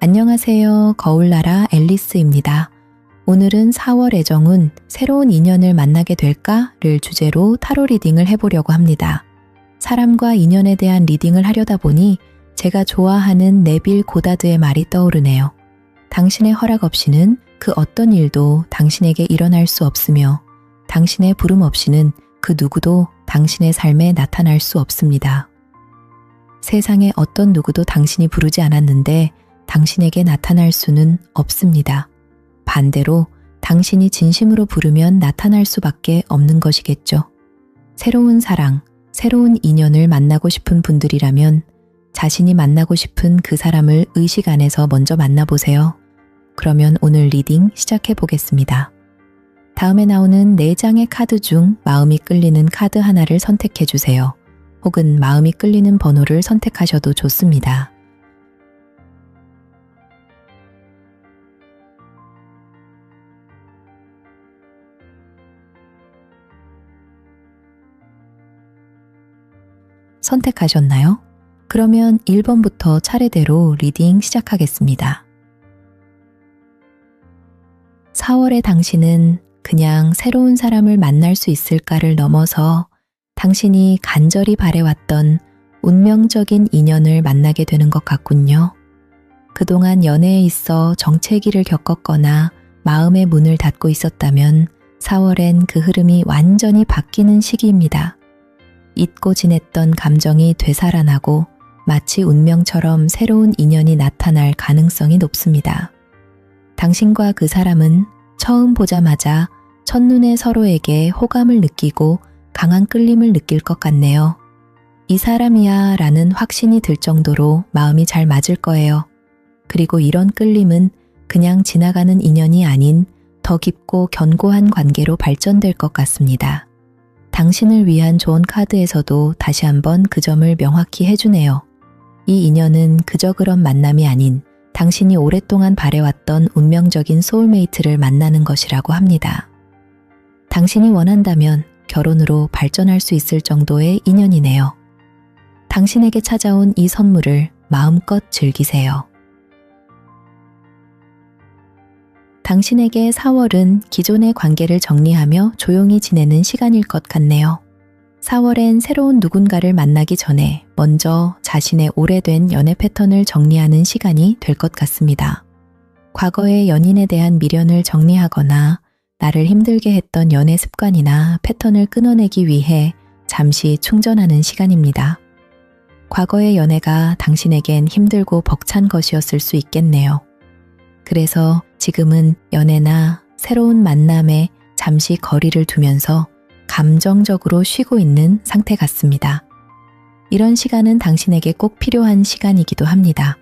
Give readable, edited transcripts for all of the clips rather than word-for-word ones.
안녕하세요. 거울나라 앨리스입니다. 오늘은 4월 애정운 새로운 인연을 만나게 될까를 주제로 타로 리딩을 해보려고 합니다. 사람과 인연에 대한 리딩을 하려다 보니 제가 좋아하는 네빌 고다드의 말이 떠오르네요. 당신의 허락 없이는 그 어떤 일도 당신에게 일어날 수 없으며 당신의 부름 없이는 그 누구도 당신의 삶에 나타날 수 없습니다. 세상에 어떤 누구도 당신이 부르지 않았는데 당신에게 나타날 수는 없습니다. 반대로 당신이 진심으로 부르면 나타날 수밖에 없는 것이겠죠. 새로운 사랑, 새로운 인연을 만나고 싶은 분들이라면 자신이 만나고 싶은 그 사람을 의식 안에서 먼저 만나보세요. 그러면 오늘 리딩 시작해 보겠습니다. 다음에 나오는 4장의 카드 중 마음이 끌리는 카드 하나를 선택해 주세요. 혹은 마음이 끌리는 번호를 선택하셔도 좋습니다. 선택하셨나요? 그러면 1번부터 차례대로 리딩 시작하겠습니다. 4월의 당신은 그냥 새로운 사람을 만날 수 있을까를 넘어서 당신이 간절히 바래왔던 운명적인 인연을 만나게 되는 것 같군요. 그동안 연애에 있어 정체기를 겪었거나 마음의 문을 닫고 있었다면 4월엔 그 흐름이 완전히 바뀌는 시기입니다. 잊고 지냈던 감정이 되살아나고 마치 운명처럼 새로운 인연이 나타날 가능성이 높습니다. 당신과 그 사람은 처음 보자마자 첫눈에 서로에게 호감을 느끼고 강한 끌림을 느낄 것 같네요. 이 사람이야 라는 확신이 들 정도로 마음이 잘 맞을 거예요. 그리고 이런 끌림은 그냥 지나가는 인연이 아닌 더 깊고 견고한 관계로 발전될 것 같습니다. 당신을 위한 좋은 카드에서도 다시 한번 그 점을 명확히 해주네요. 이 인연은 그저 그런 만남이 아닌 당신이 오랫동안 바래왔던 운명적인 소울메이트를 만나는 것이라고 합니다. 당신이 원한다면 결혼으로 발전할 수 있을 정도의 인연이네요. 당신에게 찾아온 이 선물을 마음껏 즐기세요. 당신에게 4월은 기존의 관계를 정리하며 조용히 지내는 시간일 것 같네요. 4월엔 새로운 누군가를 만나기 전에 먼저 자신의 오래된 연애 패턴을 정리하는 시간이 될 것 같습니다. 과거의 연인에 대한 미련을 정리하거나 나를 힘들게 했던 연애 습관이나 패턴을 끊어내기 위해 잠시 충전하는 시간입니다. 과거의 연애가 당신에겐 힘들고 벅찬 것이었을 수 있겠네요. 그래서 지금은 연애나 새로운 만남에 잠시 거리를 두면서 감정적으로 쉬고 있는 상태 같습니다. 이런 시간은 당신에게 꼭 필요한 시간이기도 합니다.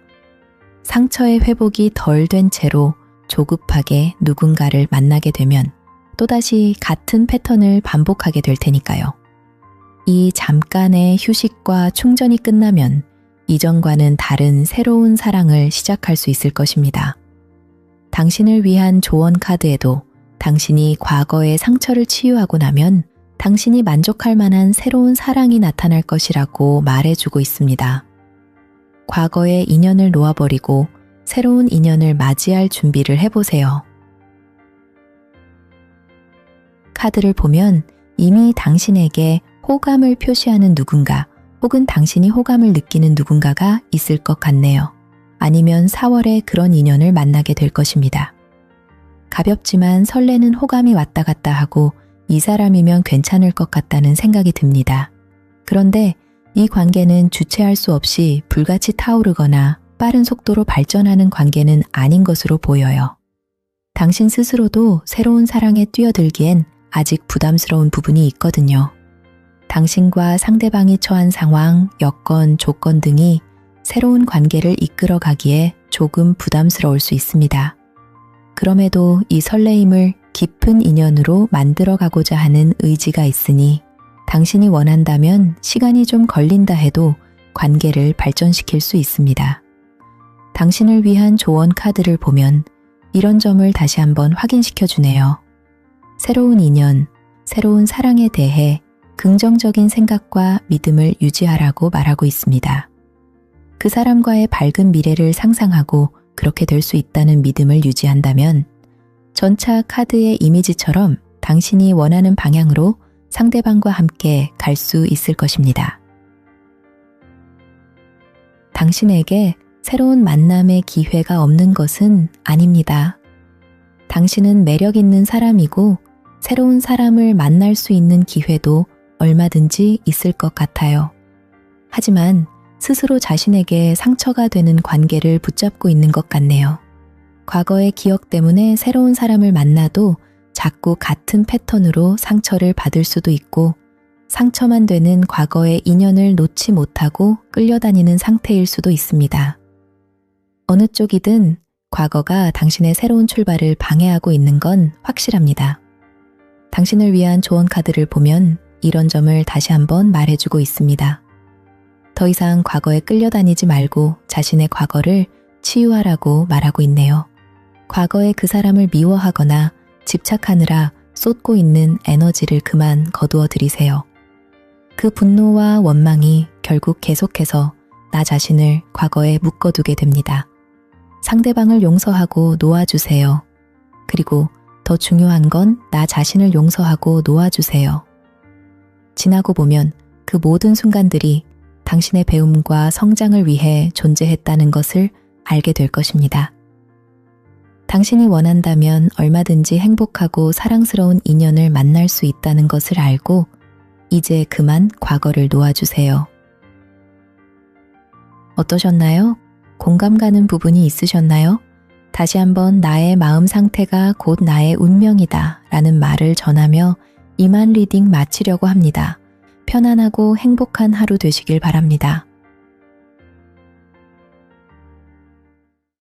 상처의 회복이 덜 된 채로 조급하게 누군가를 만나게 되면 또다시 같은 패턴을 반복하게 될 테니까요. 이 잠깐의 휴식과 충전이 끝나면 이전과는 다른 새로운 사랑을 시작할 수 있을 것입니다. 당신을 위한 조언 카드에도 당신이 과거의 상처를 치유하고 나면 당신이 만족할 만한 새로운 사랑이 나타날 것이라고 말해주고 있습니다. 과거의 인연을 놓아버리고 새로운 인연을 맞이할 준비를 해보세요. 카드를 보면 이미 당신에게 호감을 표시하는 누군가 혹은 당신이 호감을 느끼는 누군가가 있을 것 같네요. 아니면 4월에 그런 인연을 만나게 될 것입니다. 가볍지만 설레는 호감이 왔다 갔다 하고 이 사람이면 괜찮을 것 같다는 생각이 듭니다. 그런데 이 관계는 주체할 수 없이 불같이 타오르거나 빠른 속도로 발전하는 관계는 아닌 것으로 보여요. 당신 스스로도 새로운 사랑에 뛰어들기엔 아직 부담스러운 부분이 있거든요. 당신과 상대방이 처한 상황, 여건, 조건 등이 새로운 관계를 이끌어 가기에 조금 부담스러울 수 있습니다. 그럼에도 이 설레임을 깊은 인연으로 만들어 가고자 하는 의지가 있으니 당신이 원한다면 시간이 좀 걸린다 해도 관계를 발전시킬 수 있습니다. 당신을 위한 조언 카드를 보면 이런 점을 다시 한번 확인시켜 주네요. 새로운 인연, 새로운 사랑에 대해 긍정적인 생각과 믿음을 유지하라고 말하고 있습니다. 그 사람과의 밝은 미래를 상상하고 그렇게 될 수 있다는 믿음을 유지한다면 전차 카드의 이미지처럼 당신이 원하는 방향으로 상대방과 함께 갈 수 있을 것입니다. 당신에게 새로운 만남의 기회가 없는 것은 아닙니다. 당신은 매력 있는 사람이고 새로운 사람을 만날 수 있는 기회도 얼마든지 있을 것 같아요. 하지만 스스로 자신에게 상처가 되는 관계를 붙잡고 있는 것 같네요. 과거의 기억 때문에 새로운 사람을 만나도 자꾸 같은 패턴으로 상처를 받을 수도 있고 상처만 되는 과거의 인연을 놓지 못하고 끌려다니는 상태일 수도 있습니다. 어느 쪽이든 과거가 당신의 새로운 출발을 방해하고 있는 건 확실합니다. 당신을 위한 조언 카드를 보면 이런 점을 다시 한번 말해주고 있습니다. 더 이상 과거에 끌려다니지 말고 자신의 과거를 치유하라고 말하고 있네요. 과거에 그 사람을 미워하거나 집착하느라 쏟고 있는 에너지를 그만 거두어 들이세요. 그 분노와 원망이 결국 계속해서 나 자신을 과거에 묶어두게 됩니다. 상대방을 용서하고 놓아주세요. 그리고 더 중요한 건 나 자신을 용서하고 놓아주세요. 지나고 보면 그 모든 순간들이 당신의 배움과 성장을 위해 존재했다는 것을 알게 될 것입니다. 당신이 원한다면 얼마든지 행복하고 사랑스러운 인연을 만날 수 있다는 것을 알고 이제 그만 과거를 놓아주세요. 어떠셨나요? 공감 가는 부분이 있으셨나요? 다시 한번 나의 마음 상태가 곧 나의 운명이다 라는 말을 전하며 이만 리딩 마치려고 합니다. 편안하고 행복한 하루 되시길 바랍니다.